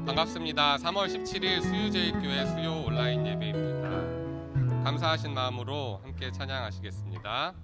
반갑습니다. 3월 17일 수유제일교회 수요 온라인 예배입니다. 감사하신 마음으로 함께 찬양하시겠습니다.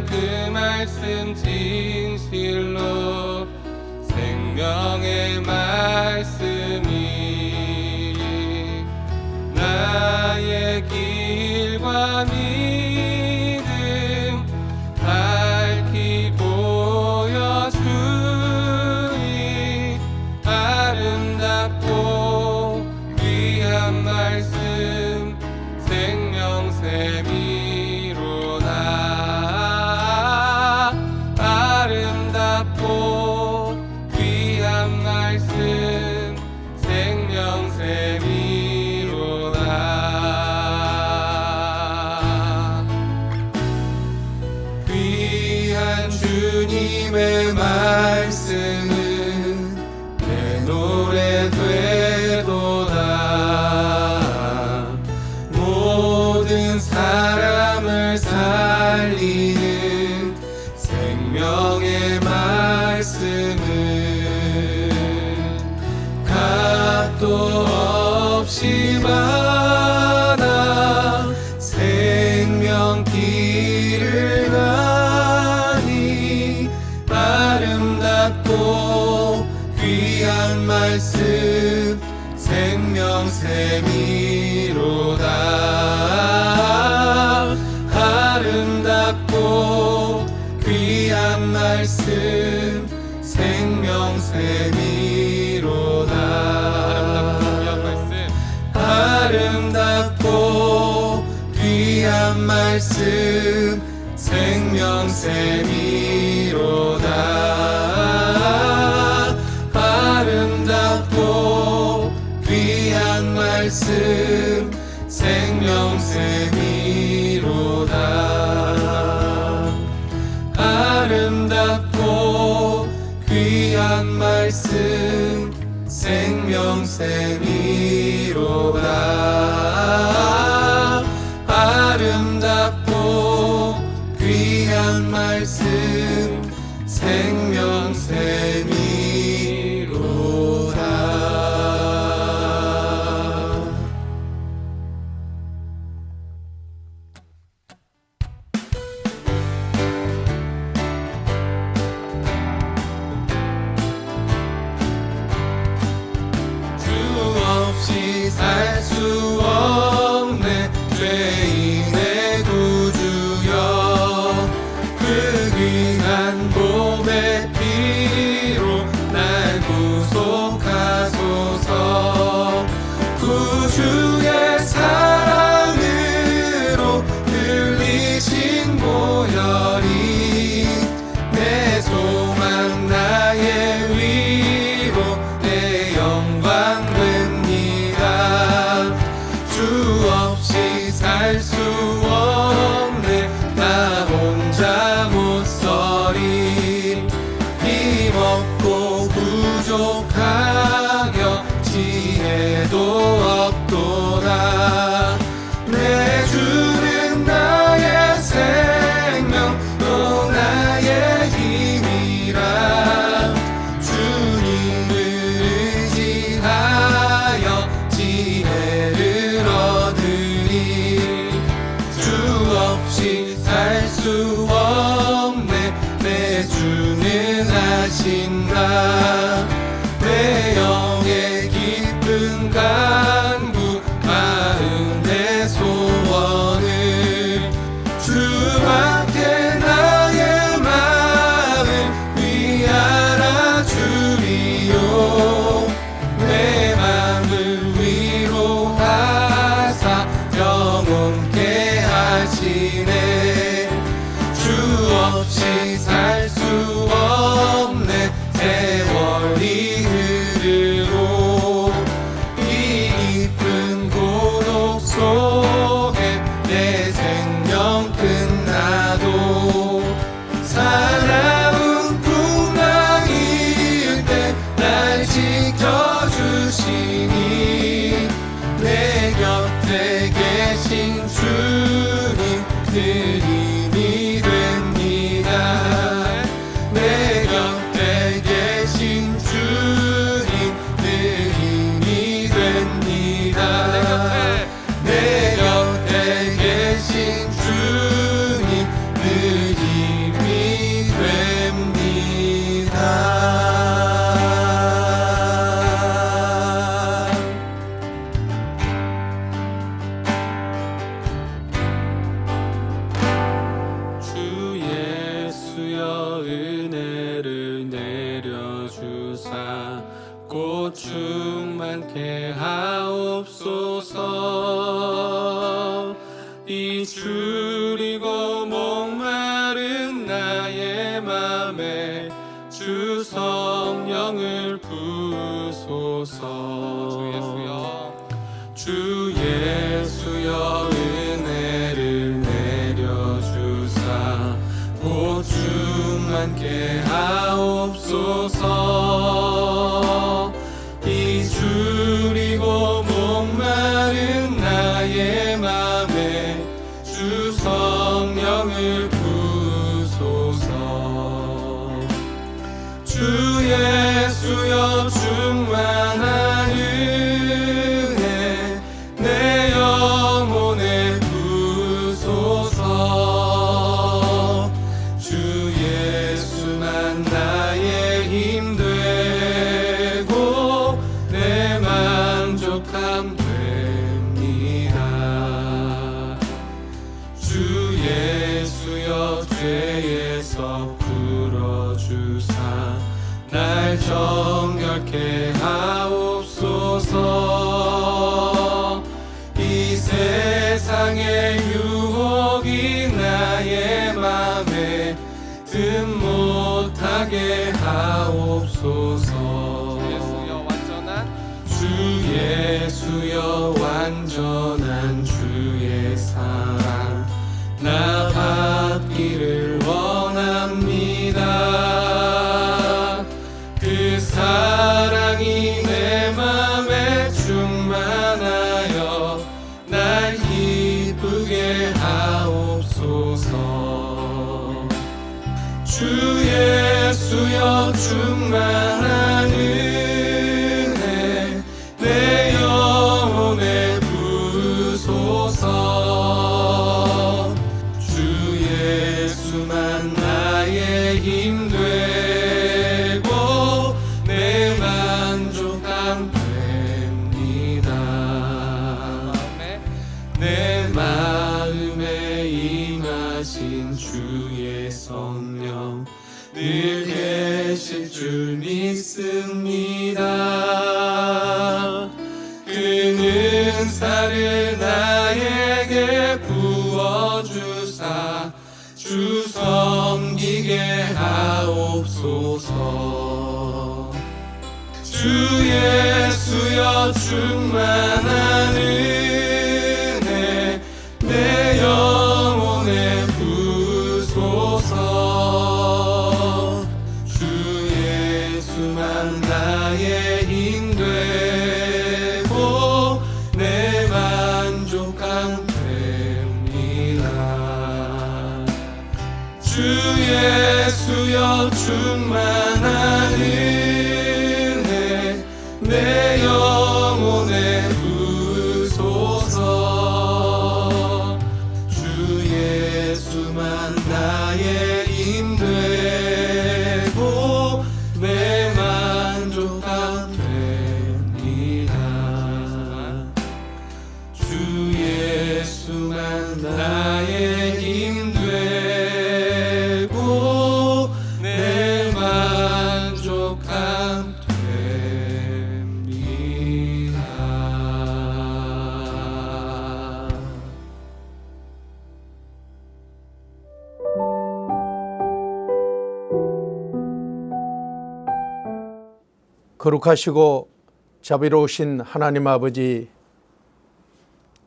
그 말씀 진실로 생명의 말씀이 나의 길과 믿음 밝히 보여주니 아름답고 귀한 말씀 생명샘이 귀한 말씀 생명샘이로다. 귀한 주님의 말씀은 내 노래 되도다. 모든 사람을 살리는 생명의 말씀은 값도 없이 받아 생명 길을 가니 아름답고 귀한 말씀 생명샘이로다. 아름답고 귀한 말씀 생명샘이로다. 아름답고 귀한 말씀 생명샘이로다. 아름답고 귀한 말씀 생명샘이로다. 아름답고 귀한 말씀 생명샘이로다. 아름답고 귀한 말씀 생명샘이로다. 살 수 없네 죄인의 구주여. 그 귀한 보배 피로 날 구속하소서. 구주의 사랑으로 흘리신 보혈이 내 소망 나의 위로 내 영광 주 없이 살 수 없네 나 혼자 못 서리. 힘없고 부족하여 지혜도 없도다. 내 주는 나의 생명 또 나의 힘이라. 주님을 의지하여 지혜를 얻으리. 주 없이 살 수 없네 내 주는 하신다. 내 내려주사 곧 충만케 하옵소서. 이 줄이고 목마른 나의 맘에 주 성령을 부으소서. 주 예수여 은혜를 내려주사 곧 충만케 하옵소서. 이 줄이고 목마른 나의 맘에 주 성령을 부으소서. 주 예수여 충만한 은혜 내 영혼에 부으소서. 주 예수만 나의 힘 되고 내 만족함 됩니다. 주 예수여 죄에서 풀어주사 날 정결케 하옵소서. 이 세상의 유혹이 나의 맘에 든 못하게 하옵소서. 주 예수여 완전한 주의 사랑 나 받기를 원합니다. 그 사랑이 내 맘에 충만하여 날 기쁘게 하옵소서. 주 예수여 충만한 은혜 내 영혼에 부으소서. 주 예수만 나의 힘 되고 내 만족함 됩니다. 내 마음에 임하신 주의 성령 늘 계실 줄 믿습니다. 그 은사를 나에게 부어주사 주 섬기게 하옵소서. 주 예수여 충만한 은혜 내 영혼에 부으소서. 주 예수만 나의 힘 되고 내 만족함 됩니다. 주 예수여 충만한 은혜 내 영혼에 부으소서. 주 예수만 나의 힘 되고 내 만족함 됩니다. 주 예수만 나의 힘 되고 내 만족함 됩니다. 거룩하시고 자비로우신 하나님 아버지,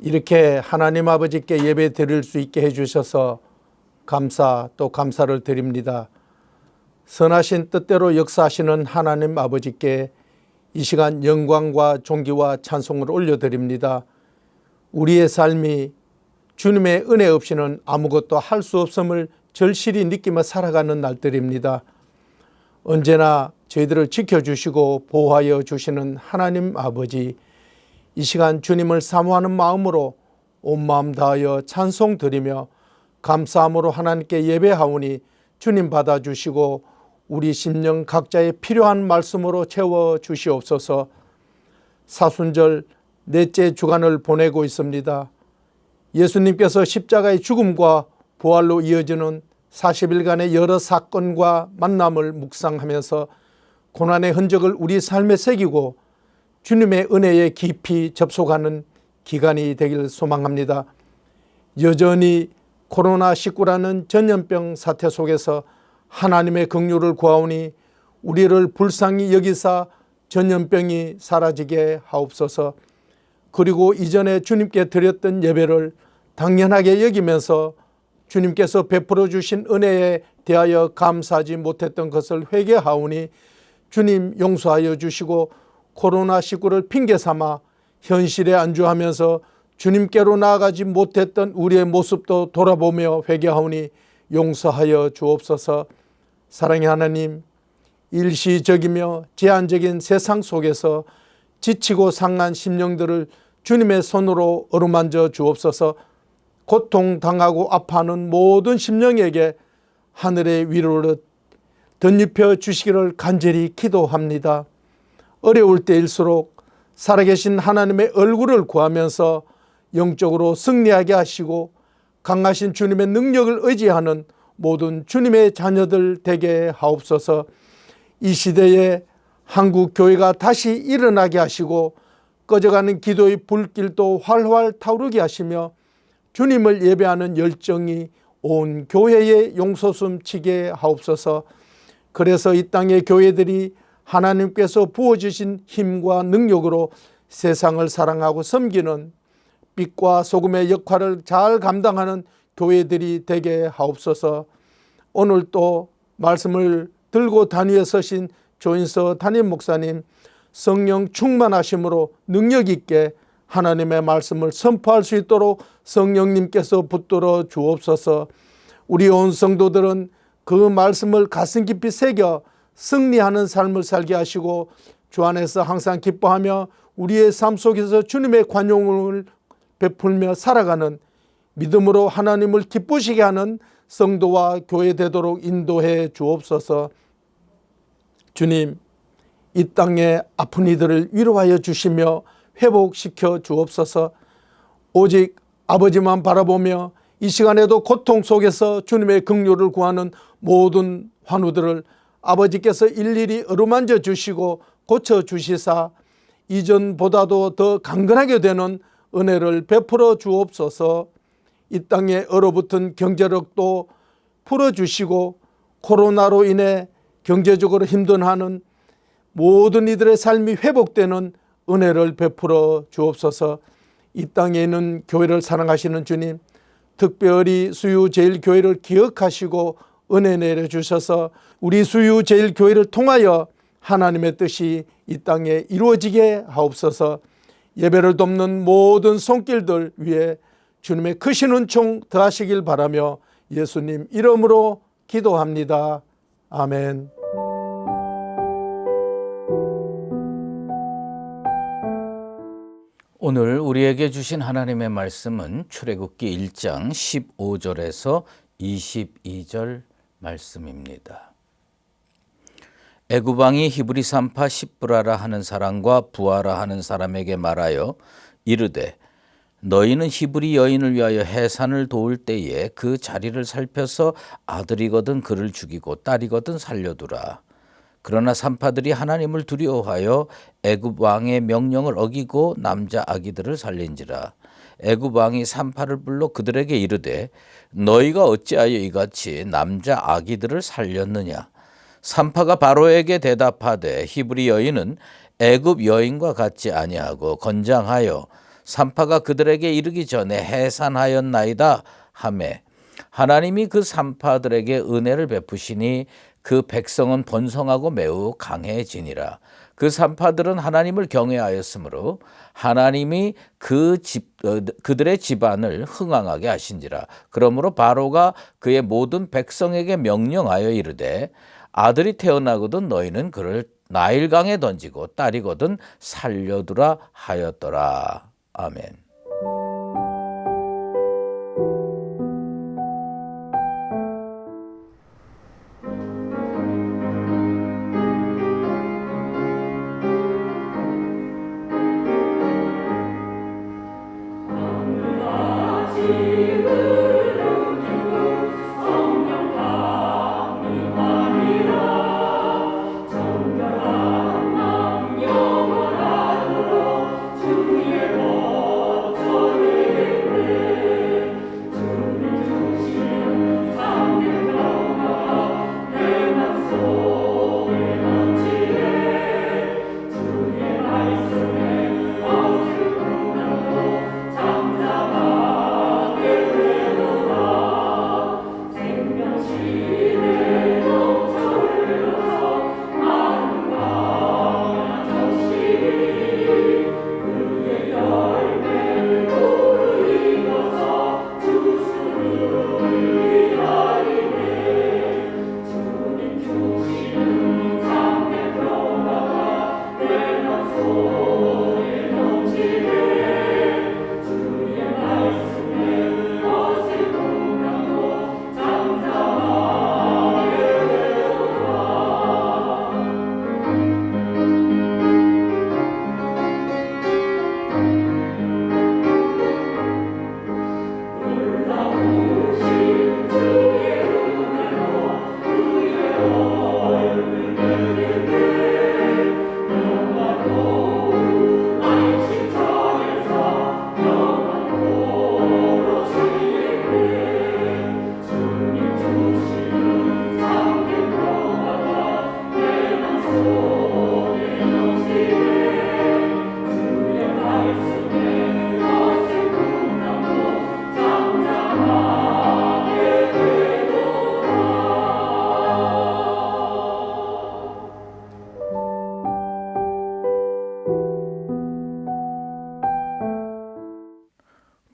이렇게 하나님 아버지께 예배 드릴 수 있게 해주셔서 감사 또 감사를 드립니다. 선하신 뜻대로 역사하시는 하나님 아버지께 이 시간 영광과 존귀와 찬송을 올려드립니다. 우리의 삶이 주님의 은혜 없이는 아무것도 할 수 없음을 절실히 느끼며 살아가는 날들입니다. 언제나 저희들을 지켜주시고 보호하여 주시는 하나님 아버지, 이 시간 주님을 사모하는 마음으로 온 마음 다하여 찬송 드리며 감사함으로 하나님께 예배하오니 주님 받아주시고 우리 심령 각자의 필요한 말씀으로 채워주시옵소서. 사순절 넷째 주간을 보내고 있습니다. 예수님께서 십자가의 죽음과 부활로 이어지는 40일간의 여러 사건과 만남을 묵상하면서 고난의 흔적을 우리 삶에 새기고 주님의 은혜에 깊이 접속하는 기간이 되길 소망합니다. 여전히 코로나19라는 전염병 사태 속에서 하나님의 긍휼을 구하오니 우리를 불쌍히 여기사 전염병이 사라지게 하옵소서. 그리고 이전에 주님께 드렸던 예배를 당연하게 여기면서 주님께서 베풀어 주신 은혜에 대하여 감사하지 못했던 것을 회개하오니 주님 용서하여 주시고 코로나19를 핑계 삼아 현실에 안주하면서 주님께로 나아가지 못했던 우리의 모습도 돌아보며 회개하오니 용서하여 주옵소서. 사랑의 하나님, 일시적이며 제한적인 세상 속에서 지치고 상한 심령들을 주님의 손으로 어루만져 주옵소서. 고통당하고 아파하는 모든 심령에게 하늘의 위로를 덧입혀 주시기를 간절히 기도합니다. 어려울 때일수록 살아계신 하나님의 얼굴을 구하면서 영적으로 승리하게 하시고 강하신 주님의 능력을 의지하는 모든 주님의 자녀들 되게 하옵소서. 이 시대에 한국 교회가 다시 일어나게 하시고 꺼져가는 기도의 불길도 활활 타오르게 하시며 주님을 예배하는 열정이 온 교회에 용솟음 치게 하옵소서. 그래서 이 땅의 교회들이 하나님께서 부어주신 힘과 능력으로 세상을 사랑하고 섬기는 빛과 소금의 역할을 잘 감당하는 교회들이 되게 하옵소서. 오늘 또 말씀을 들고 단위에 서신 조인서 담임 목사님, 성령 충만하심으로 능력 있게 하나님의 말씀을 선포할 수 있도록 성령님께서 붙들어 주옵소서. 우리 온 성도들은 그 말씀을 가슴 깊이 새겨 승리하는 삶을 살게 하시고 주 안에서 항상 기뻐하며 우리의 삶 속에서 주님의 관용을 베풀며 살아가는 믿음으로 하나님을 기쁘시게 하는 성도와 교회 되도록 인도해 주옵소서. 주님, 이 땅의 아픈 이들을 위로하여 주시며 회복시켜 주옵소서. 오직 아버지만 바라보며 이 시간에도 고통 속에서 주님의 긍휼을 구하는 모든 환우들을 아버지께서 일일이 어루만져 주시고 고쳐 주시사 이전보다도 더 강건하게 되는 은혜를 베풀어 주옵소서. 이 땅에 얼어붙은 경제력도 풀어주시고 코로나로 인해 경제적으로 힘든하는 모든 이들의 삶이 회복되는 은혜를 베풀어 주옵소서. 이 땅에 있는 교회를 사랑하시는 주님, 특별히 수유제일교회를 기억하시고 은혜 내려주셔서 우리 수유제일교회를 통하여 하나님의 뜻이 이 땅에 이루어지게 하옵소서. 예배를 돕는 모든 손길들 위에 주님의 크신 은총 더하시길 바라며 예수님 이름으로 기도합니다. 아멘. 오늘 우리에게 주신 하나님의 말씀은 출애굽기 1장 15절에서 22절 말씀입니다. 애굽 왕이 히브리 산파 십브라라 하는 사람과 부하라 하는 사람에게 말하여 이르되 너희는 히브리 여인을 위하여 해산을 도울 때에 그 자리를 살펴서 아들이거든 그를 죽이고 딸이거든 살려두라. 그러나 산파들이 하나님을 두려워하여 애굽 왕의 명령을 어기고 남자 아기들을 살린지라. 애굽 왕이 산파를 불러 그들에게 이르되 너희가 어찌하여 이같이 남자 아기들을 살렸느냐. 산파가 바로에게 대답하되 히브리 여인은 애굽 여인과 같지 아니하고 건장하여 산파가 그들에게 이르기 전에 해산하였나이다 하매 하나님이 그 산파들에게 은혜를 베푸시니 그 백성은 번성하고 매우 강해지니라. 그 산파들은 하나님을 경외하였으므로 하나님이 그들의 집안을 흥왕하게 하신지라. 그러므로 바로가 그의 모든 백성에게 명령하여 이르되 아들이 태어나거든 너희는 그를 나일강에 던지고 딸이거든 살려두라 하였더라. 아멘.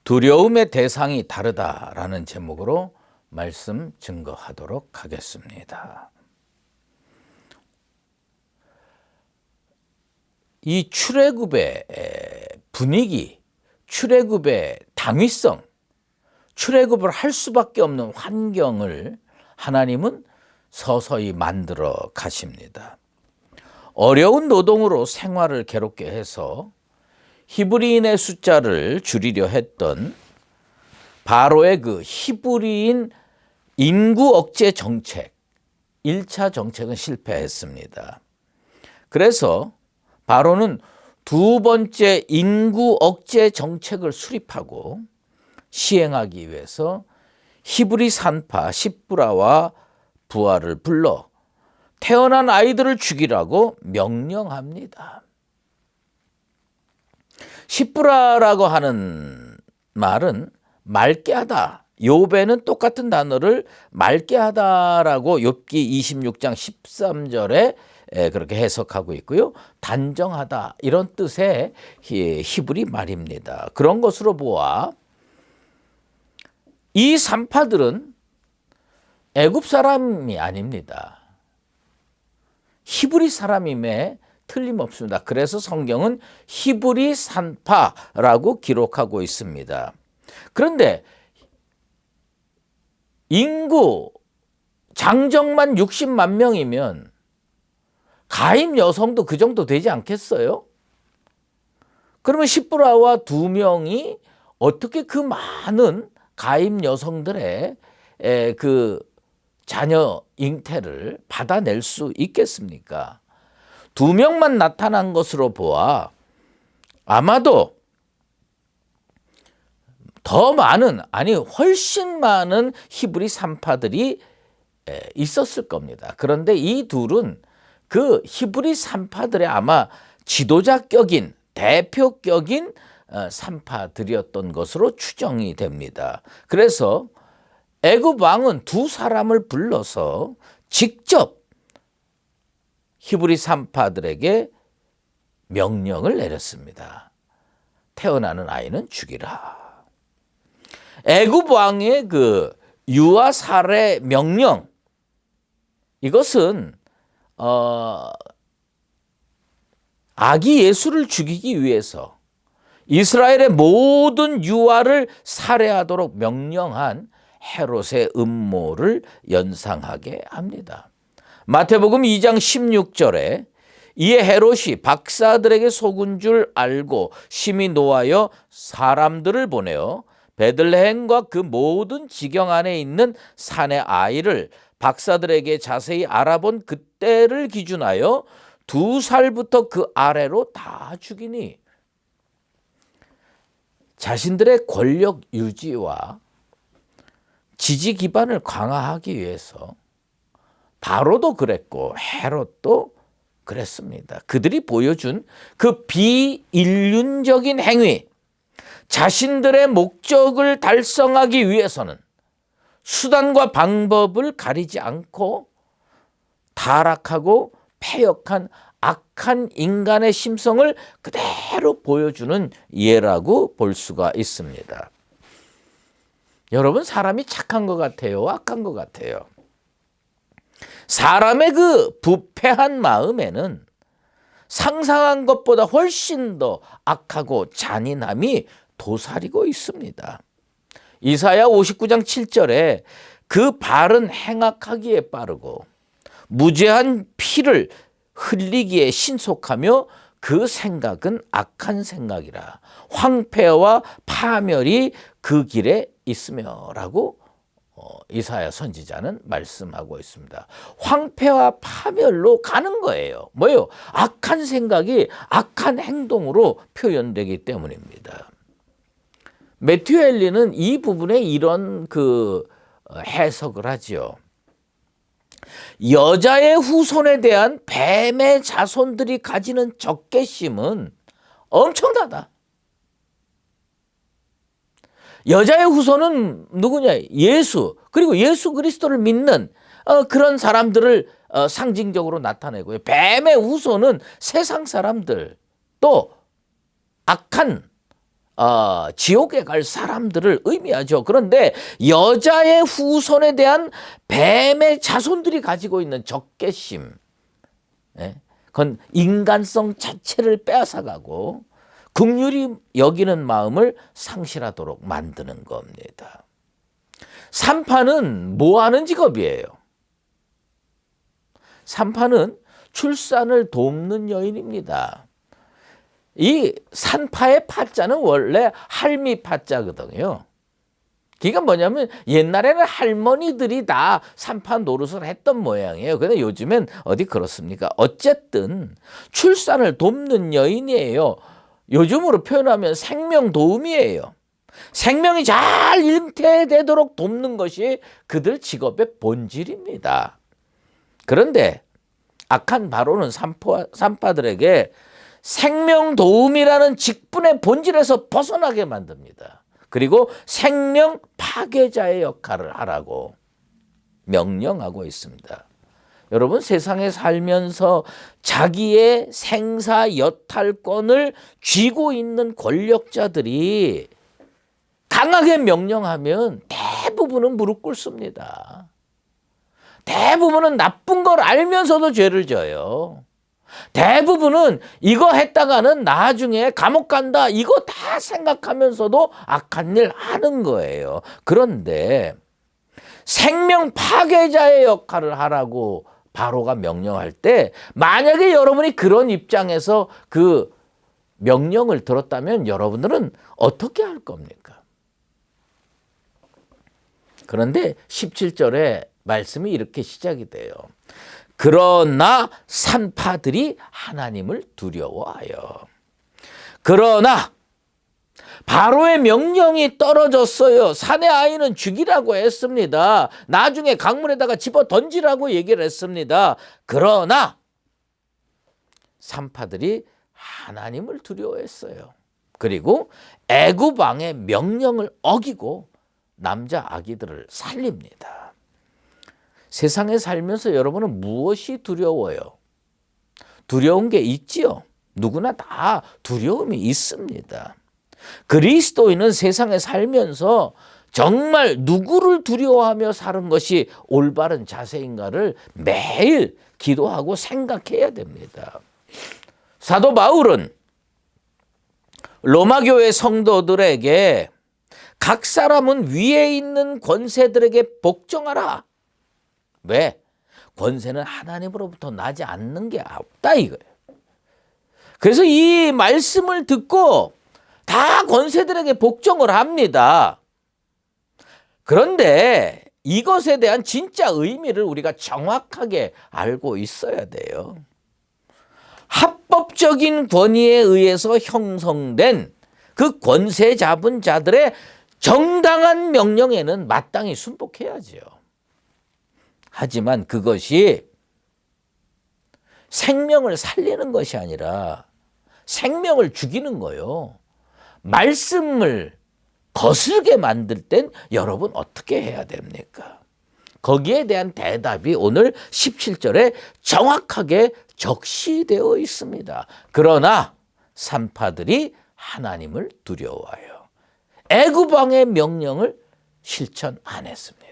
두려움의 대상이 다르다라는 제목으로 말씀 증거하도록 하겠습니다. 이 출애굽의 분위기, 출애굽의 당위성, 출애굽을 할 수밖에 없는 환경을 하나님은 서서히 만들어 가십니다. 어려운 노동으로 생활을 괴롭게 해서 히브리인의 숫자를 줄이려 했던 바로의 그 히브리인 인구 억제 정책, 1차 정책은 실패했습니다. 그래서 바로는 두 번째 인구 억제 정책을 수립하고 시행하기 위해서 히브리 산파 십부라와 부하를 불러 태어난 아이들을 죽이라고 명령합니다. 십부라라고 하는 말은 맑게 하다. 욥에는 똑같은 단어를 맑게 하다라고 욥기 26장 13절에 그렇게 해석하고 있고요. 단정하다 이런 뜻의 히브리 말입니다. 그런 것으로 보아 이 산파들은 애굽 사람이 아닙니다. 히브리 사람임에 틀림없습니다. 그래서 성경은 히브리 산파라고 기록하고 있습니다. 그런데 인구 장정만 60만 명이면 가임 여성도 그 정도 되지 않겠어요? 그러면 십부라와 2명이 어떻게 그 많은 가임 여성들의 그 자녀 잉태를 받아낼 수 있겠습니까? 2명만 나타난 것으로 보아 아마도 더 많은, 아니 훨씬 많은 히브리 산파들이 있었을 겁니다. 그런데 이 둘은 그 히브리 산파들의 아마 지도자격인, 대표격인 산파들이었던 것으로 추정이 됩니다. 그래서 애굽 왕은 2 사람을 불러서 직접 히브리 산파들에게 명령을 내렸습니다. 태어나는 아이는 죽이라. 애굽 왕의 그 유아 살해 명령, 이것은 아기 예수를 죽이기 위해서 이스라엘의 모든 유아를 살해하도록 명령한 헤롯의 음모를 연상하게 합니다. 마태복음 2장 16절에 이에 헤롯이 박사들에게 속은 줄 알고 심히 노하여 사람들을 보내어 베들레헴과 그 모든 지경 안에 있는 산의 아이를 박사들에게 자세히 알아본 그때를 기준하여 2살부터 그 아래로 다 죽이니, 자신들의 권력 유지와 지지 기반을 강화하기 위해서 바로도 그랬고 헤롯도 그랬습니다. 그들이 보여준 그 비인륜적인 행위, 자신들의 목적을 달성하기 위해서는 수단과 방법을 가리지 않고 타락하고 패역한 악한 인간의 심성을 그대로 보여주는 예라고 볼 수가 있습니다. 여러분, 사람이 착한 것 같아요? 악한 것 같아요? 사람의 그 부패한 마음에는 상상한 것보다 훨씬 더 악하고 잔인함이 도사리고 있습니다. 이사야 59장 7절에 그 발은 행악하기에 빠르고 무죄한 피를 흘리기에 신속하며 그 생각은 악한 생각이라 황폐와 파멸이 그 길에 있으며 라고 이사야 선지자는 말씀하고 있습니다. 황폐와 파멸로 가는 거예요. 뭐예요? 악한 생각이 악한 행동으로 표현되기 때문입니다. 매튜 헨리는 이 부분에 이런 해석을 하지요. 여자의 후손에 대한 뱀의 자손들이 가지는 적개심은 엄청나다. 여자의 후손은 누구냐? 예수, 그리고 예수 그리스도를 믿는 그런 사람들을 상징적으로 나타내고요. 뱀의 후손은 세상 사람들, 또 악한 지옥에 갈 사람들을 의미하죠. 그런데 여자의 후손에 대한 뱀의 자손들이 가지고 있는 적개심, 그건 인간성 자체를 빼앗아가고 긍휼히 여기는 마음을 상실하도록 만드는 겁니다. 산파는 뭐 하는 직업이에요? 산파는 출산을 돕는 여인입니다. 이 산파의 파자는 원래 할미 파자거든요. 그러니까 뭐냐면 옛날에는 할머니들이 다 산파 노릇을 했던 모양이에요. 근데 요즘엔 어디 그렇습니까? 어쨌든 출산을 돕는 여인이에요. 요즘으로 표현하면 생명도우미예요. 생명이 잘 잉태되도록 돕는 것이 그들 직업의 본질입니다. 그런데 악한 바로는 산파들에게 생명도우미라는 직분의 본질에서 벗어나게 만듭니다. 그리고 생명 파괴자의 역할을 하라고 명령하고 있습니다. 여러분, 세상에 살면서 자기의 생사 여탈권을 쥐고 있는 권력자들이 강하게 명령하면 대부분은 무릎 꿇습니다. 대부분은 나쁜 걸 알면서도 죄를 져요. 대부분은 이거 했다가는 나중에 감옥 간다, 이거 다 생각하면서도 악한 일 하는 거예요. 그런데 생명 파괴자의 역할을 하라고 바로가 명령할 때, 만약에 여러분이 그런 입장에서 그 명령을 들었다면 여러분들은 어떻게 할 겁니까? 그런데 17절에 말씀이 이렇게 시작이 돼요. 그러나 산파들이 하나님을 두려워하여. 그러나 바로의 명령이 떨어졌어요. 사내 아이는 죽이라고 했습니다. 나중에 강물에다가 집어 던지라고 얘기를 했습니다. 그러나 산파들이 하나님을 두려워했어요. 그리고 애굽 왕의 명령을 어기고 남자 아기들을 살립니다. 세상에 살면서 여러분은 무엇이 두려워요? 두려운 게 있지요. 누구나 다 두려움이 있습니다. 그리스도인은 세상에 살면서 정말 누구를 두려워하며 사는 것이 올바른 자세인가를 매일 기도하고 생각해야 됩니다. 사도 바울은 로마교회 성도들에게 각 사람은 위에 있는 권세들에게 복종하라. 왜? 권세는 하나님으로부터 나지 않는 게 없다 이거예요. 그래서 이 말씀을 듣고 다 권세들에게 복종을 합니다. 그런데 이것에 대한 진짜 의미를 우리가 정확하게 알고 있어야 돼요. 합법적인 권위에 의해서 형성된 그 권세 잡은 자들의 정당한 명령에는 마땅히 순복해야죠. 하지만 그것이 생명을 살리는 것이 아니라 생명을 죽이는 거예요. 말씀을 거슬게 만들 땐 여러분 어떻게 해야 됩니까? 거기에 대한 대답이 오늘 17절에 정확하게 적시되어 있습니다. 그러나 산파들이 하나님을 두려워하여 애굽 왕의 명령을 실천 안 했습니다.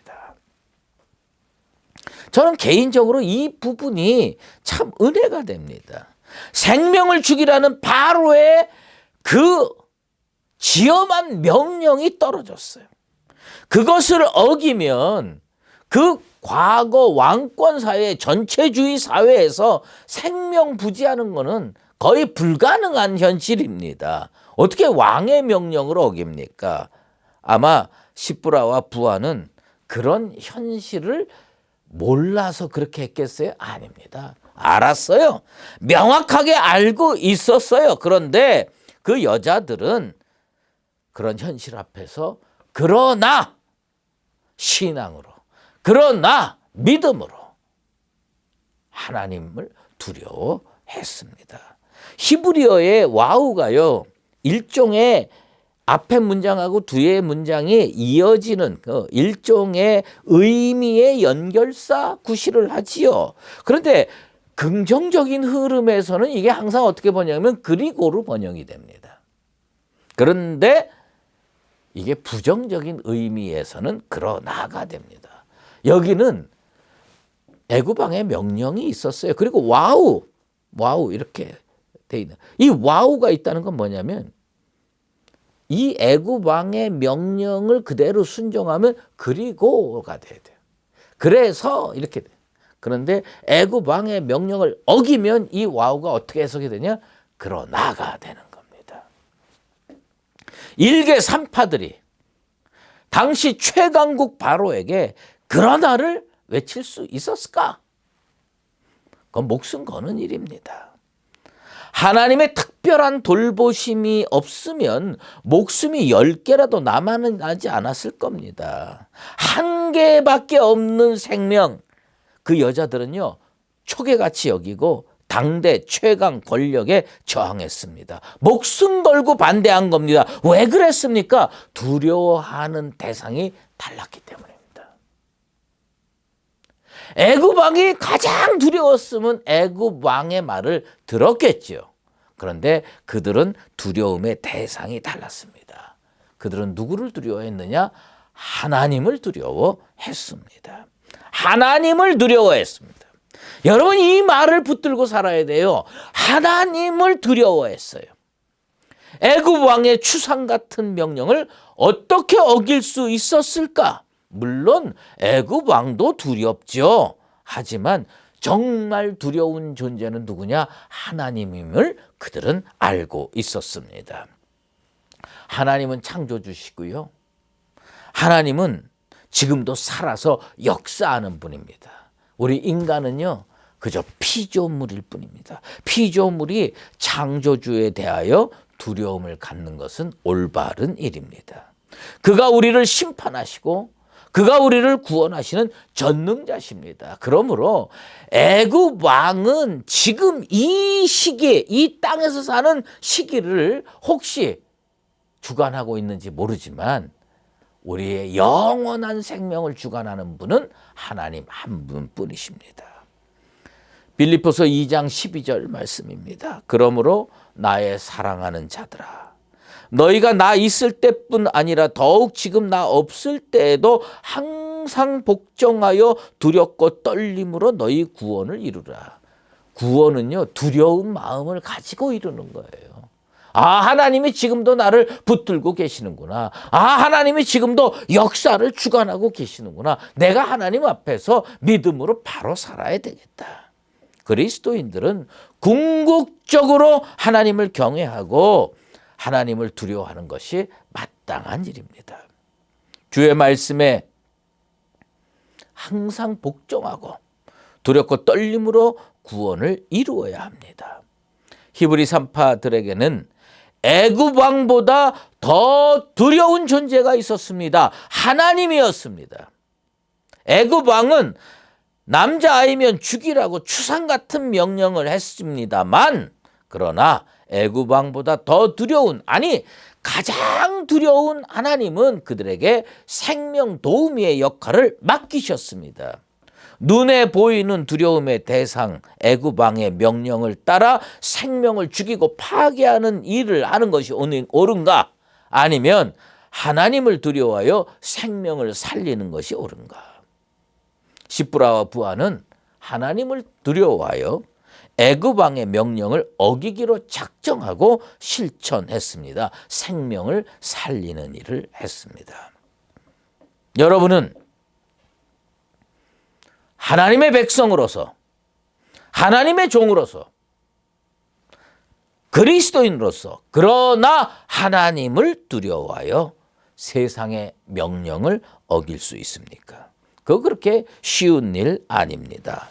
저는 개인적으로 이 부분이 참 은혜가 됩니다. 생명을 죽이라는 바로의 그 지엄한 명령이 떨어졌어요. 그것을 어기면 그 과거 왕권 사회, 전체주의 사회에서 생명 부지하는 것은 거의 불가능한 현실입니다. 어떻게 왕의 명령을 어깁니까? 아마 시브라와 부하는 그런 현실을 몰라서 그렇게 했겠어요? 아닙니다. 알았어요. 명확하게 알고 있었어요. 그런데 그 여자들은 그런 현실 앞에서 그러나 신앙으로, 그러나 믿음으로 하나님을 두려워했습니다. 히브리어의 와우가요, 일종의 앞에 문장하고 뒤에 문장이 이어지는 일종의 의미의 연결사 구실을 하지요. 그런데 긍정적인 흐름에서는 이게 항상 어떻게 번역하면 그리고로 번역이 됩니다. 그런데 이게 부정적인 의미에서는 그러나가 됩니다. 여기는 애굽 왕의 명령이 있었어요. 그리고 와우 이렇게 돼 있는. 이 와우가 있다는 건 뭐냐면 이 애굽 왕의 명령을 그대로 순종하면 그리고가 돼야 돼요. 그래서 이렇게 돼요. 그런데 애굽 왕의 명령을 어기면 이 와우가 어떻게 해석이 되냐? 그러나가 되는 겁니다. 일개 산파들이 당시 최강국 바로에게 그러나를 외칠 수 있었을까? 그건 목숨 거는 일입니다. 하나님의 특별한 돌보심이 없으면 목숨이 10개라도 남아나지 않았을 겁니다. 한 개밖에 없는 생명, 그 여자들은요 초계같이 여기고 당대 최강 권력에 저항했습니다. 목숨 걸고 반대한 겁니다. 왜 그랬습니까? 두려워하는 대상이 달랐기 때문입니다. 애굽 왕이 가장 두려웠으면 애굽 왕의 말을 들었겠죠. 그런데 그들은 두려움의 대상이 달랐습니다. 그들은 누구를 두려워했느냐? 하나님을 두려워했습니다. 하나님을 두려워했습니다. 여러분 이 말을 붙들고 살아야 돼요. 하나님을 두려워했어요. 애굽 왕의 추상 같은 명령을 어떻게 어길 수 있었을까? 물론 애굽 왕도 두렵죠. 하지만 정말 두려운 존재는 누구냐? 하나님임을 그들은 알고 있었습니다. 하나님은 창조주시고요. 하나님은 지금도 살아서 역사하는 분입니다. 우리 인간은요 그저 피조물일 뿐입니다. 피조물이 창조주에 대하여 두려움을 갖는 것은 올바른 일입니다. 그가 우리를 심판하시고 그가 우리를 구원하시는 전능자십니다. 그러므로 애굽 왕은 지금 이 시기에 이 땅에서 사는 시기를 혹시 주관하고 있는지 모르지만 우리의 영원한 생명을 주관하는 분은 하나님 한 분뿐이십니다. 빌립보서 2장 12절 말씀입니다. 그러므로 나의 사랑하는 자들아 너희가 나 있을 때뿐 아니라 더욱 지금 나 없을 때에도 항상 복종하여 두렵고 떨림으로 너희 구원을 이루라. 구원은요 두려운 마음을 가지고 이루는 거예요. 아 하나님이 지금도 나를 붙들고 계시는구나. 아 하나님이 지금도 역사를 주관하고 계시는구나. 내가 하나님 앞에서 믿음으로 바로 살아야 되겠다. 그리스도인들은 궁극적으로 하나님을 경외하고 하나님을 두려워하는 것이 마땅한 일입니다. 주의 말씀에 항상 복종하고 두렵고 떨림으로 구원을 이루어야 합니다. 히브리 산파들에게는 애굽 왕보다 더 두려운 존재가 있었습니다. 하나님이었습니다. 애굽 왕은 남자아이면 죽이라고 추상 같은 명령을 했습니다만 그러나 애굽 왕보다 더 두려운 아니 가장 두려운 하나님은 그들에게 생명 도우미의 역할을 맡기셨습니다. 눈에 보이는 두려움의 대상 애굽 왕의 명령을 따라 생명을 죽이고 파괴하는 일을 하는 것이 옳은가? 아니면 하나님을 두려워하여 생명을 살리는 것이 옳은가? 시브라와 부하는 하나님을 두려워하여 애굽 왕의 명령을 어기기로 작정하고 실천했습니다. 생명을 살리는 일을 했습니다. 여러분은 하나님의 백성으로서, 하나님의 종으로서, 그리스도인으로서, 그러나 하나님을 두려워하여 세상의 명령을 어길 수 있습니까? 그거 그렇게 쉬운 일 아닙니다.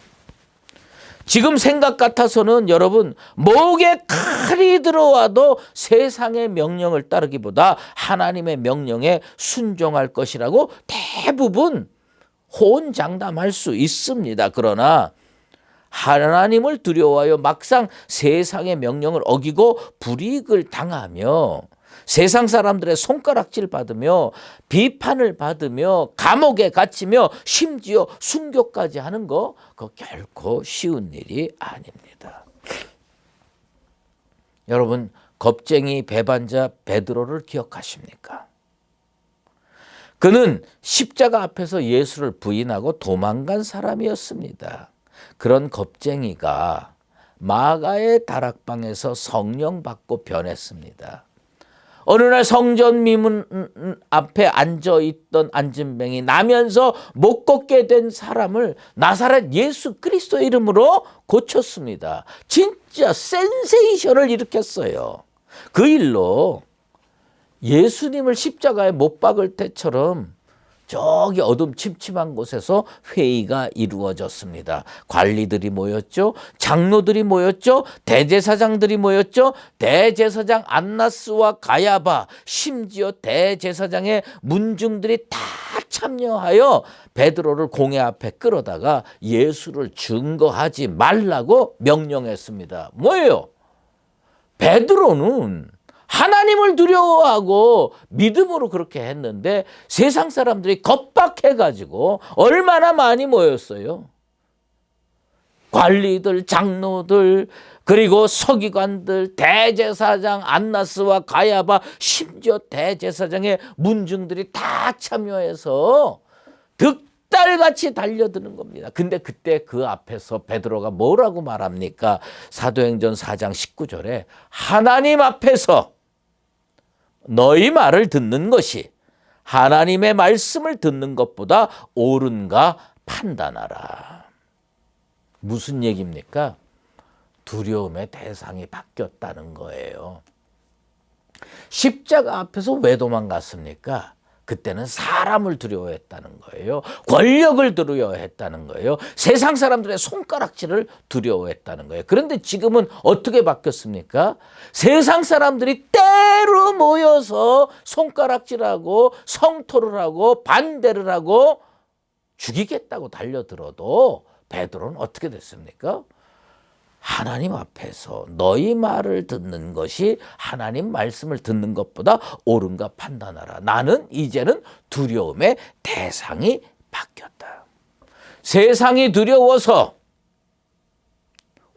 지금 생각 같아서는 여러분, 목에 칼이 들어와도 세상의 명령을 따르기보다 하나님의 명령에 순종할 것이라고 대부분 호언장담할 수 있습니다. 그러나 하나님을 두려워하여 막상 세상의 명령을 어기고 불이익을 당하며 세상 사람들의 손가락질 받으며 비판을 받으며 감옥에 갇히며 심지어 순교까지 하는 거, 그거 결코 쉬운 일이 아닙니다. 여러분, 겁쟁이 배반자 베드로를 기억하십니까? 그는 십자가 앞에서 예수를 부인하고 도망간 사람이었습니다. 그런 겁쟁이가 마가의 다락방에서 성령 받고 변했습니다. 어느 날 성전 미문 앞에 앉아있던 안진뱅이, 나면서 못 걷게 된 사람을 나사렛 예수 그리스도의 이름으로 고쳤습니다. 진짜 센세이션을 일으켰어요. 그 일로 예수님을 십자가에 못 박을 때처럼 저기 어둠침침한 곳에서 회의가 이루어졌습니다. 관리들이 모였죠. 장로들이 모였죠. 대제사장들이 모였죠. 대제사장 안나스와 가야바, 심지어 대제사장의 문중들이 다 참여하여 베드로를 공회 앞에 끌어다가 예수를 증거하지 말라고 명령했습니다. 뭐예요? 베드로는 하나님을 두려워하고 믿음으로 그렇게 했는데 세상 사람들이 겁박해가지고 얼마나 많이 모였어요. 관리들, 장로들, 그리고 서기관들, 대제사장 안나스와 가야바, 심지어 대제사장의 문중들이 다 참여해서 득달같이 달려드는 겁니다. 근데 그때 그 앞에서 베드로가 뭐라고 말합니까? 사도행전 4장 19절에 하나님 앞에서 너희 말을 듣는 것이 하나님의 말씀을 듣는 것보다 옳은가 판단하라. 무슨 얘기입니까? 두려움의 대상이 바뀌었다는 거예요. 십자가 앞에서 왜 도망갔습니까? 그때는 사람을 두려워했다는 거예요. 권력을 두려워했다는 거예요. 세상 사람들의 손가락질을 두려워했다는 거예요. 그런데 지금은 어떻게 바뀌었습니까? 세상 사람들이 때로 모여서 손가락질하고 성토를 하고 반대를 하고 죽이겠다고 달려들어도 베드로는 어떻게 됐습니까? 하나님 앞에서 너희 말을 듣는 것이 하나님 말씀을 듣는 것보다 옳은가 판단하라. 나는 이제는 두려움의 대상이 바뀌었다. 세상이 두려워서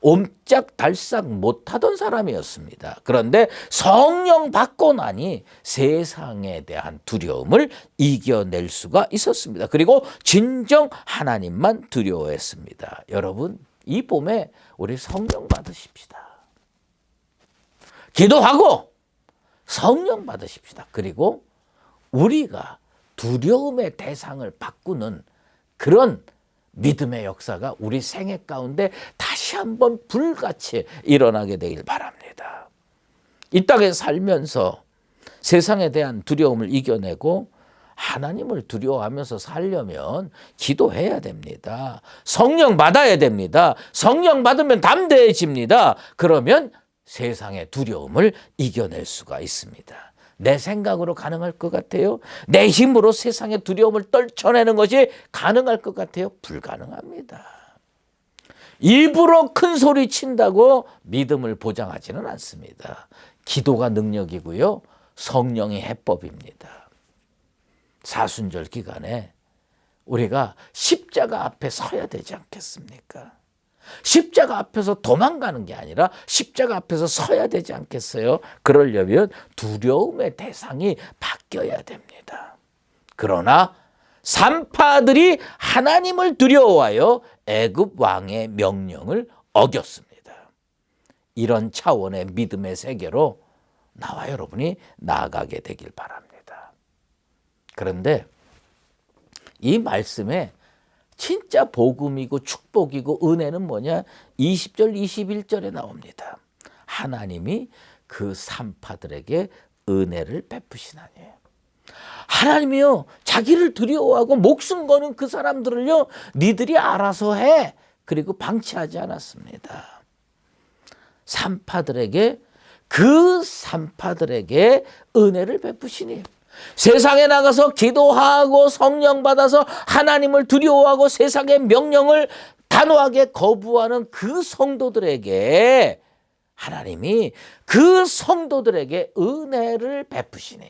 옴짝달싹 못하던 사람이었습니다. 그런데 성령 받고 나니 세상에 대한 두려움을 이겨낼 수가 있었습니다. 그리고 진정 하나님만 두려워했습니다. 여러분, 이 봄에 우리 성령 받으십시다. 기도하고 성령 받으십시다. 그리고 우리가 두려움의 대상을 바꾸는 그런 믿음의 역사가 우리 생애 가운데 다시 한번 불같이 일어나게 되길 바랍니다. 이 땅에 살면서 세상에 대한 두려움을 이겨내고 하나님을 두려워하면서 살려면 기도해야 됩니다. 성령 받아야 됩니다. 성령 받으면 담대해집니다. 그러면 세상의 두려움을 이겨낼 수가 있습니다. 내 생각으로 가능할 것 같아요? 내 힘으로 세상의 두려움을 떨쳐내는 것이 가능할 것 같아요? 불가능합니다. 일부러 큰 소리 친다고 믿음을 보장하지는 않습니다. 기도가 능력이고요. 성령이 해법입니다. 사순절 기간에 우리가 십자가 앞에 서야 되지 않겠습니까? 십자가 앞에서 도망가는 게 아니라 십자가 앞에서 서야 되지 않겠어요? 그러려면 두려움의 대상이 바뀌어야 됩니다. 그러나 산파들이 하나님을 두려워하여 애굽 왕의 명령을 어겼습니다. 이런 차원의 믿음의 세계로 나와 여러분이 나아가게 되길 바랍니다. 그런데 이 말씀에 진짜 복음이고 축복이고 은혜는 뭐냐? 20절 21절에 나옵니다. 하나님이 그 산파들에게 은혜를 베푸시나니. 하나님이요 자기를 두려워하고 목숨 거는 그 사람들을요 니들이 알아서 해. 그리고 방치하지 않았습니다. 산파들에게 그 산파들에게 은혜를 베푸시니 세상에 나가서 기도하고 성령 받아서 하나님을 두려워하고 세상의 명령을 단호하게 거부하는 그 성도들에게 하나님이 그 성도들에게 은혜를 베푸시니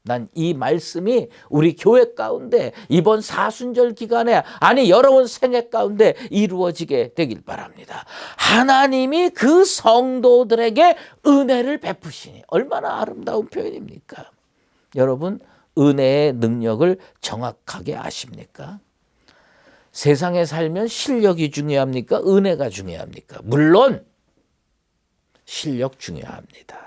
난 이 말씀이 우리 교회 가운데 이번 사순절 기간에 아니 여러분 생애 가운데 이루어지게 되길 바랍니다. 하나님이 그 성도들에게 은혜를 베푸시니 얼마나 아름다운 표현입니까? 여러분 은혜의 능력을 정확하게 아십니까? 세상에 살면 실력이 중요합니까? 은혜가 중요합니까? 물론 실력 중요합니다.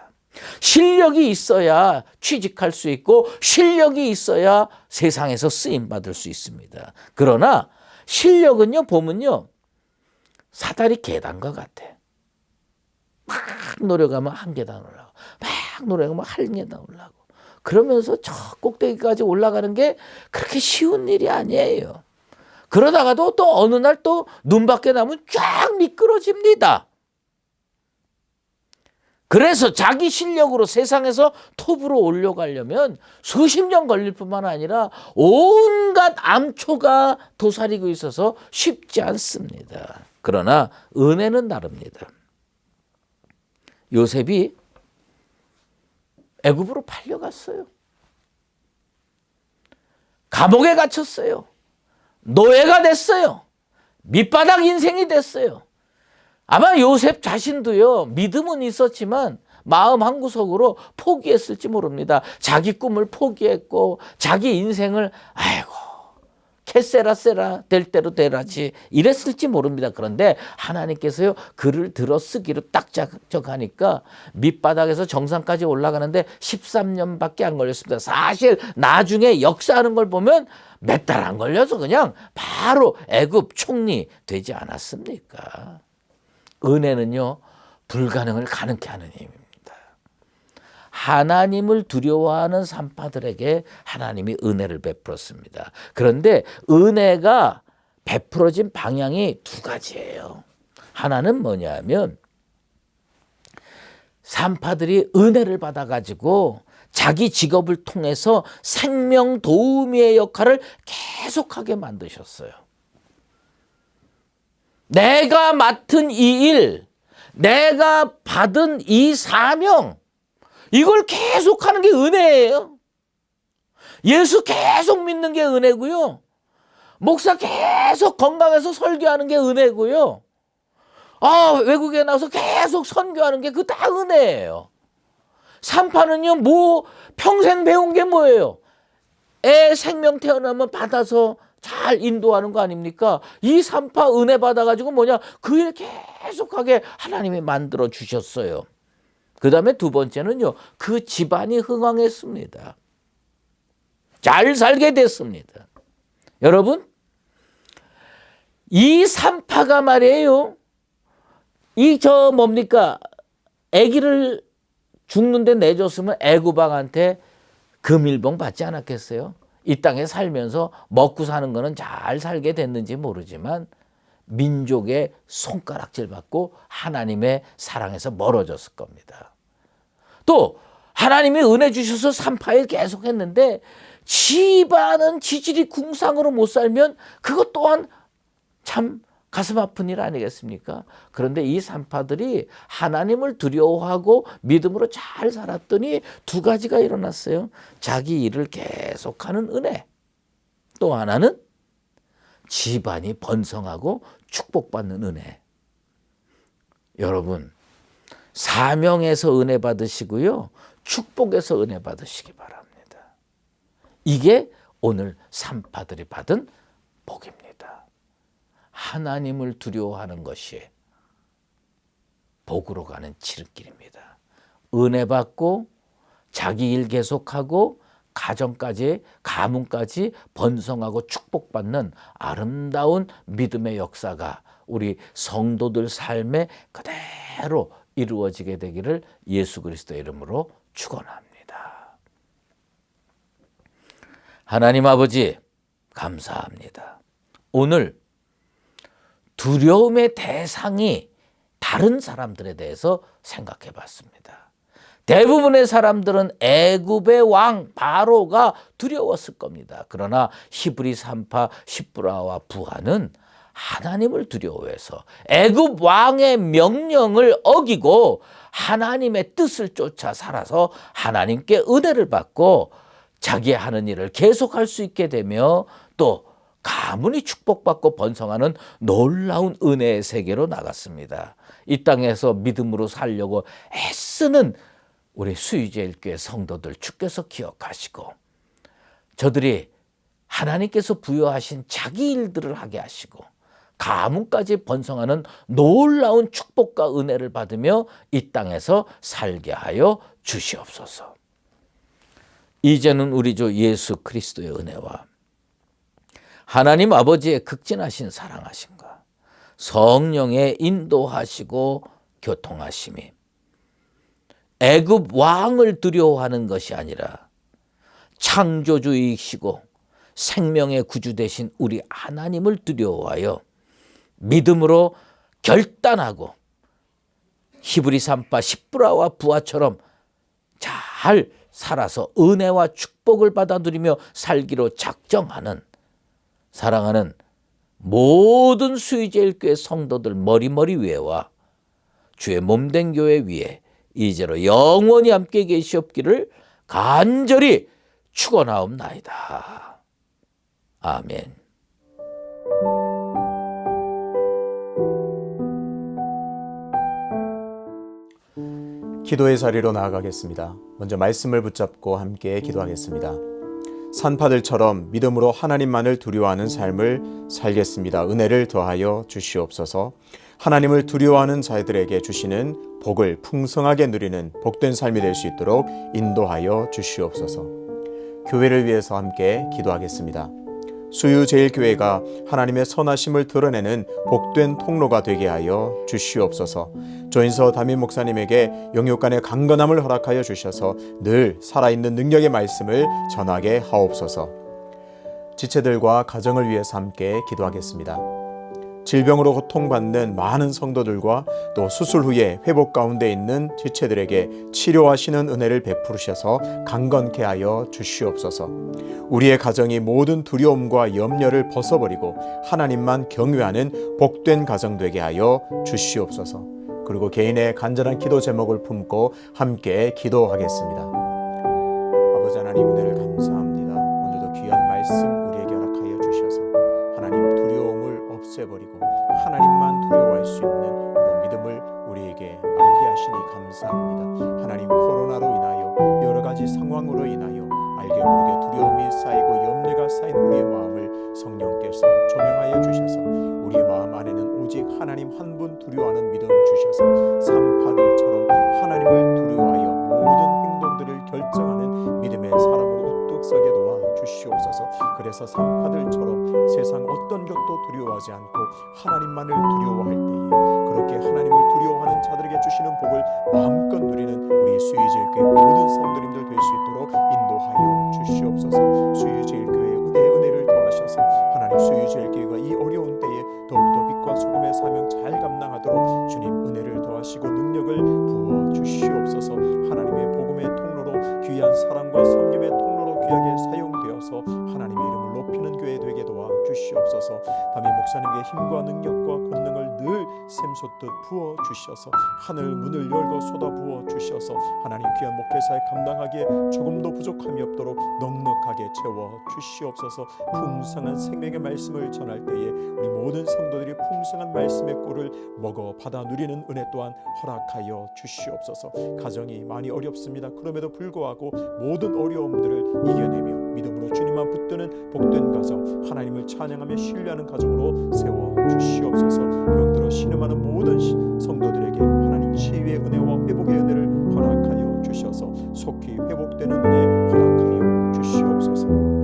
실력이 있어야 취직할 수 있고 실력이 있어야 세상에서 쓰임받을 수 있습니다. 그러나 실력은요 보면요 사다리 계단과 같아. 막 노력하면 한 계단 올라가고 막 노력하면 한 계단 올라가고 그러면서 저 꼭대기까지 올라가는 게 그렇게 쉬운 일이 아니에요. 그러다가도 또 어느 날 또 눈 밖에 나면 쫙 미끄러집니다. 그래서 자기 실력으로 세상에서 톱으로 올라가려면 수십 년 걸릴 뿐만 아니라 온갖 암초가 도사리고 있어서 쉽지 않습니다. 그러나 은혜는 다릅니다. 요셉이 애굽으로 팔려갔어요. 감옥에 갇혔어요. 노예가 됐어요. 밑바닥 인생이 됐어요. 아마 요셉 자신도요 믿음은 있었지만 마음 한구석으로 포기했을지 모릅니다. 자기 꿈을 포기했고 자기 인생을 아이고 캐세라세라 될 대로 되라지 이랬을지 모릅니다. 그런데 하나님께서요 글을 들어 쓰기로 딱 작정하니까 밑바닥에서 정상까지 올라가는데 13년밖에 안 걸렸습니다. 사실 나중에 역사하는 걸 보면 몇 달 안 걸려서 그냥 바로 애굽 총리 되지 않았습니까? 은혜는요 불가능을 가능케 하는 힘입니다. 하나님을 두려워하는 산파들에게 하나님이 은혜를 베풀었습니다. 그런데 은혜가 베풀어진 방향이 두 가지예요. 하나는 뭐냐면 산파들이 은혜를 받아가지고 자기 직업을 통해서 생명 도우미의 역할을 계속하게 만드셨어요. 내가 맡은 이 일, 내가 받은 이 사명, 이걸 계속하는 게 은혜예요. 예수 계속 믿는 게 은혜고요. 목사 계속 건강해서 설교하는 게 은혜고요. 외국에 나가서 계속 선교하는 게 그 다 은혜예요. 산파는요, 평생 배운 게 뭐예요? 애 생명 태어나면 받아서 잘 인도하는 거 아닙니까? 이 산파 은혜 받아가지고 그 일 계속하게 하나님이 만들어 주셨어요. 그 다음에 두 번째는요, 그 집안이 흥왕했습니다. 잘 살게 됐습니다. 여러분, 이 산파가 말이에요. 아기를 죽는데 내줬으면 애굽왕한테 금일봉 받지 않았겠어요? 이 땅에 살면서 먹고 사는 거는 잘 살게 됐는지 모르지만 민족의 손가락질 받고 하나님의 사랑에서 멀어졌을 겁니다. 또 하나님이 은혜 주셔서 산파일 계속 했는데 집안은 지질이 궁상으로 못 살면 그것 또한 참 가슴 아픈 일 아니겠습니까? 그런데 이 산파들이 하나님을 두려워하고 믿음으로 잘 살았더니 두 가지가 일어났어요. 자기 일을 계속하는 은혜. 또 하나는 집안이 번성하고 축복받는 은혜. 여러분, 사명에서 은혜 받으시고요. 축복에서 은혜 받으시기 바랍니다. 이게 오늘 산파들이 받은 복입니다. 하나님을 두려워하는 것이 복으로 가는 지름길입니다. 은혜 받고 자기 일 계속하고 가정까지 가문까지 번성하고 축복받는 아름다운 믿음의 역사가 우리 성도들 삶에 그대로 이루어지게 되기를 예수 그리스도의 이름으로 축원합니다. 하나님 아버지 감사합니다. 오늘 두려움의 대상이 다른 사람들에 대해서 생각해 봤습니다. 대부분의 사람들은 애굽의 왕 바로가 두려웠을 겁니다. 그러나 히브리 산파 십브라와 부하는 하나님을 두려워해서 애굽 왕의 명령을 어기고 하나님의 뜻을 쫓아 살아서 하나님께 은혜를 받고 자기 하는 일을 계속할 수 있게 되며 또 가문이 축복받고 번성하는 놀라운 은혜의 세계로 나갔습니다. 이 땅에서 믿음으로 살려고 애쓰는 우리 수유제일교회 성도들 주께서 기억하시고 저들이 하나님께서 부여하신 자기 일들을 하게 하시고 가문까지 번성하는 놀라운 축복과 은혜를 받으며 이 땅에서 살게 하여 주시옵소서. 이제는 우리 주 예수 그리스도의 은혜와 하나님 아버지의 극진하신 사랑하심과 성령의 인도하시고 교통하심이 애굽 왕을 두려워하는 것이 아니라 창조주이시고 생명의 구주 되신 우리 하나님을 두려워하여 믿음으로 결단하고 히브리 산파 십브라와 부하처럼 잘 살아서 은혜와 축복을 받아 누리며 살기로 작정하는 사랑하는 모든 수유제일교회 성도들 머리머리 위에와 주의 몸된 교회 위에 이제로 영원히 함께 계시옵기를 간절히 축원하옵나이다. 아멘. 기도의 자리로 나아가겠습니다. 먼저 말씀을 붙잡고 함께 기도하겠습니다. 산파들처럼 믿음으로 하나님만을 두려워하는 삶을 살겠습니다. 은혜를 더하여 주시옵소서. 하나님을 두려워하는 자들에게 주시는 복을 풍성하게 누리는 복된 삶이 될 수 있도록 인도하여 주시옵소서. 교회를 위해서 함께 기도하겠습니다. 수유제일교회가 하나님의 선하심을 드러내는 복된 통로가 되게 하여 주시옵소서. 조인서 담임 목사님에게 영육간의 강건함을 허락하여 주셔서 늘 살아있는 능력의 말씀을 전하게 하옵소서. 지체들과 가정을 위해서 함께 기도하겠습니다. 질병으로 고통받는 많은 성도들과 또 수술 후에 회복 가운데 있는 지체들에게 치료하시는 은혜를 베푸셔서 강건케 하여 주시옵소서. 우리의 가정이 모든 두려움과 염려를 벗어버리고 하나님만 경외하는 복된 가정 되게 하여 주시옵소서. 그리고 개인의 간절한 기도 제목을 품고 함께 기도하겠습니다. 아버지 하나님 은혜를 감사합니다. 오늘도 귀한 말씀 우리에게 허락하여 주셔서 하나님 두려움을 없애버리고 하나님만 두려워할 수 있는 그런 믿음을 우리에게 알게 하시니 감사합니다. 하나님 코로나로 인하여 여러 가지 상황으로 인하여 알게 모르게 두려움이 쌓이고 염려가 쌓인 우리의 마음을 성령께서 조명하여 주셔서 우리의 마음 안에는 오직 하나님 한 분 두려워하는 믿음 주셔서 산파들처럼 하나님을 두려워하여 모든 행동들을 결정하는 믿음의 사람으로 우뚝 서게 도와 주시옵소서. 그래서 산파들처럼 세상 어떤 것도 두려워하지 않고 하나님만을 두려워할 때에 그렇게 하나님을 두려워하는 자들에게 주시는 복을 마음껏 누리는 우리 수유제일교회 모든 성도님들 될 수 있도록 인도하여 주시옵소서. 수유제일교회의 은혜를 더하셔서 하나님 수유제일교회가 이 어려운 때에 더욱더 빛과 소금의 사명 잘 감당하도록 주님 은혜를 더하시고 능력을 부어 주시옵소서. 하나님의 복음의 통로로 귀한 사랑과 섬김의 통로로 귀하게 사용되어서 하나님의 이름을 높이는 교회 되게 도와 주시옵소서. 담임 목사님에게 힘과 능력과 권능을 늘 샘솟듯 부어 주셔서 하늘 문을 열고 쏟아 부어 주셔서 하나님 귀한 목회사에 감당하기에 조금도 부족함이 없도록 넉넉하게 채워 주시옵소서. 풍성한 생명의 말씀을 전할 때에 우리 모든 성도들이 풍성한 말씀의 꿀을 먹어 받아 누리는 은혜 또한 허락하여 주시옵소서. 가정이 많이 어렵습니다. 그럼에도 불구하고 모든 어려움들을 이겨내며 믿음으로 주님만 붙드는 복된 가정, 하나님을 찬양하며 신뢰하는 가정으로 세워 주시옵소서. 병들어 신음하는 모든 성도들에게 하나님 치유의 은혜와 회복의 은혜를 허락하여 주셔서 속히 회복되는 은혜 허락하여 주시옵소서.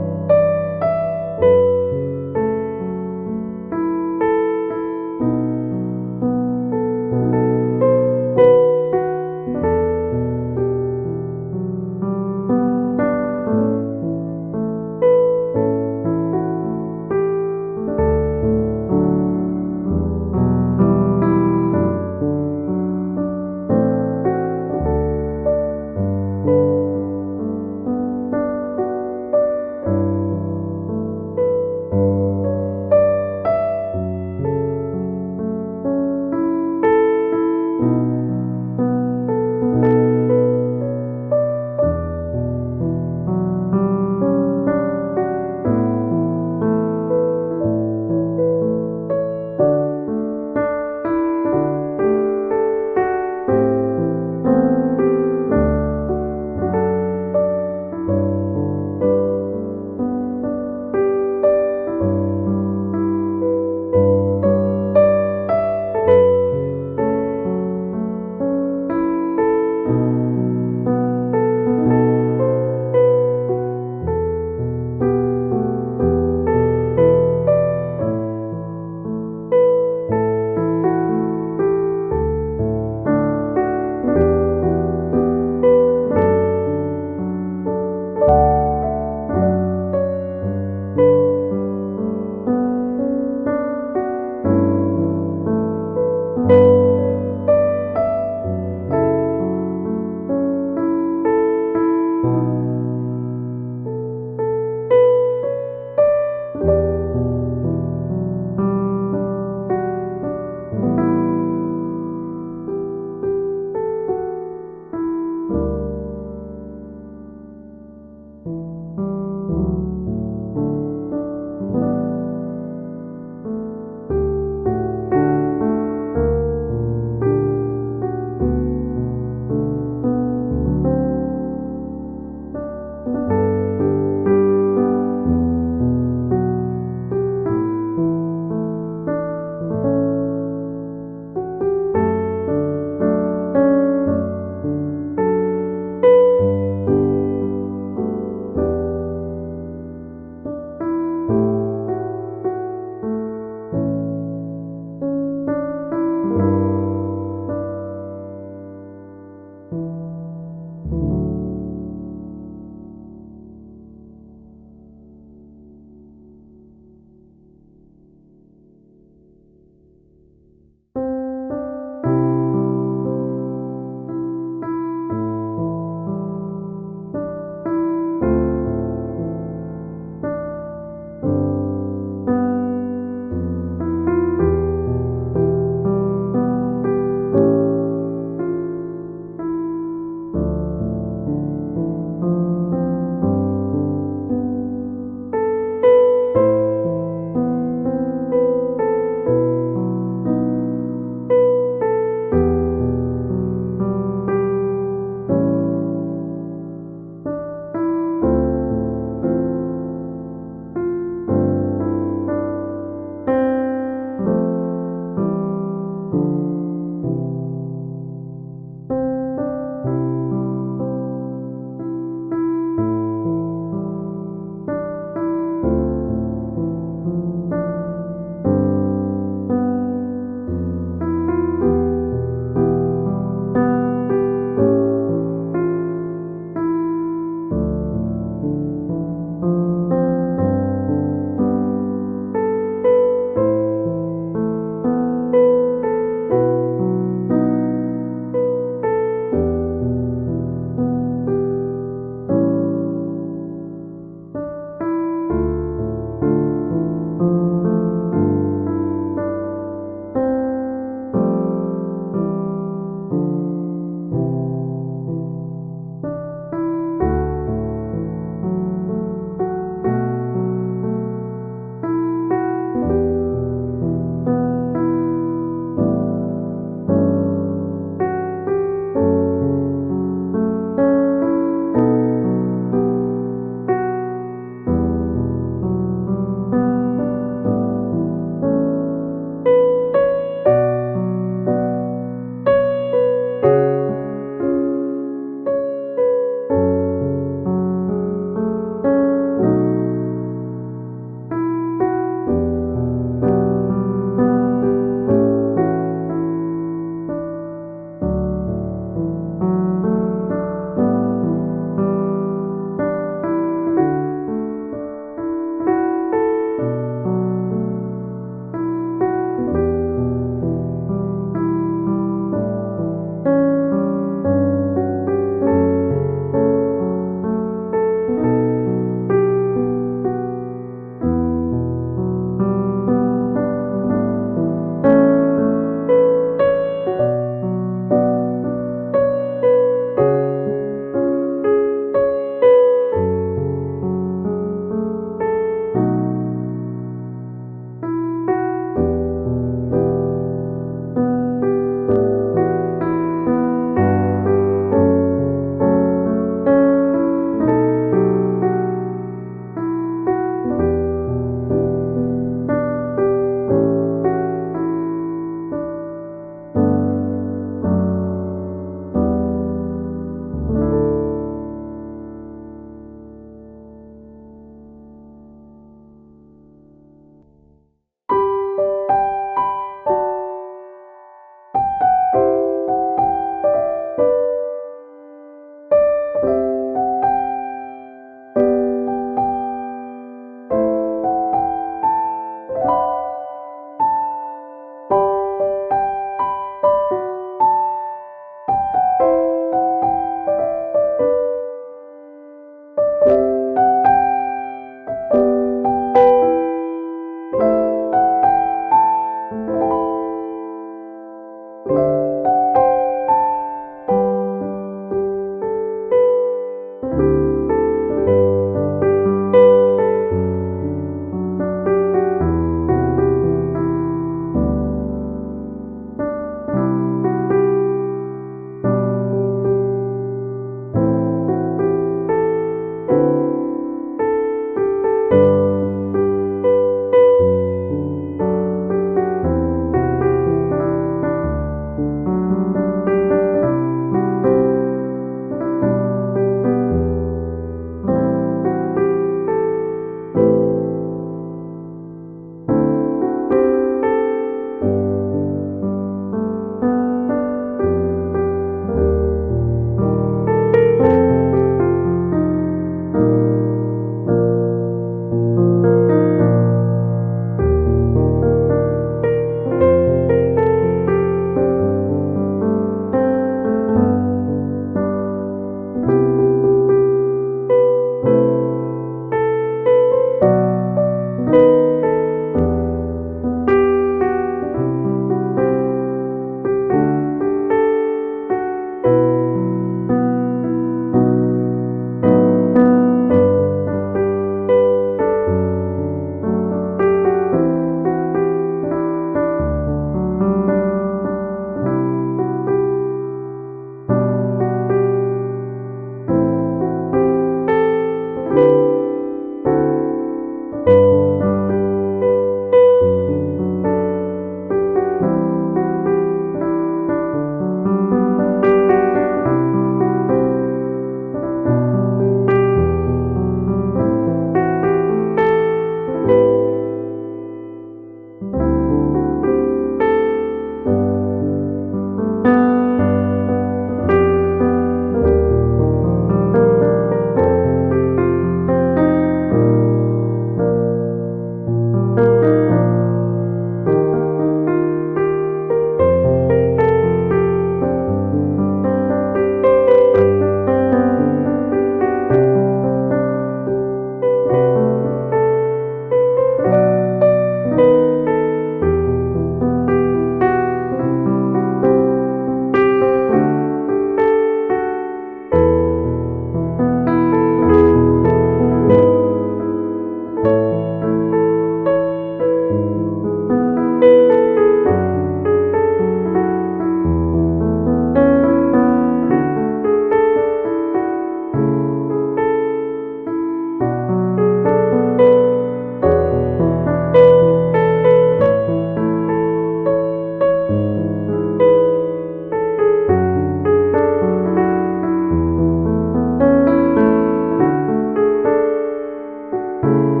주님.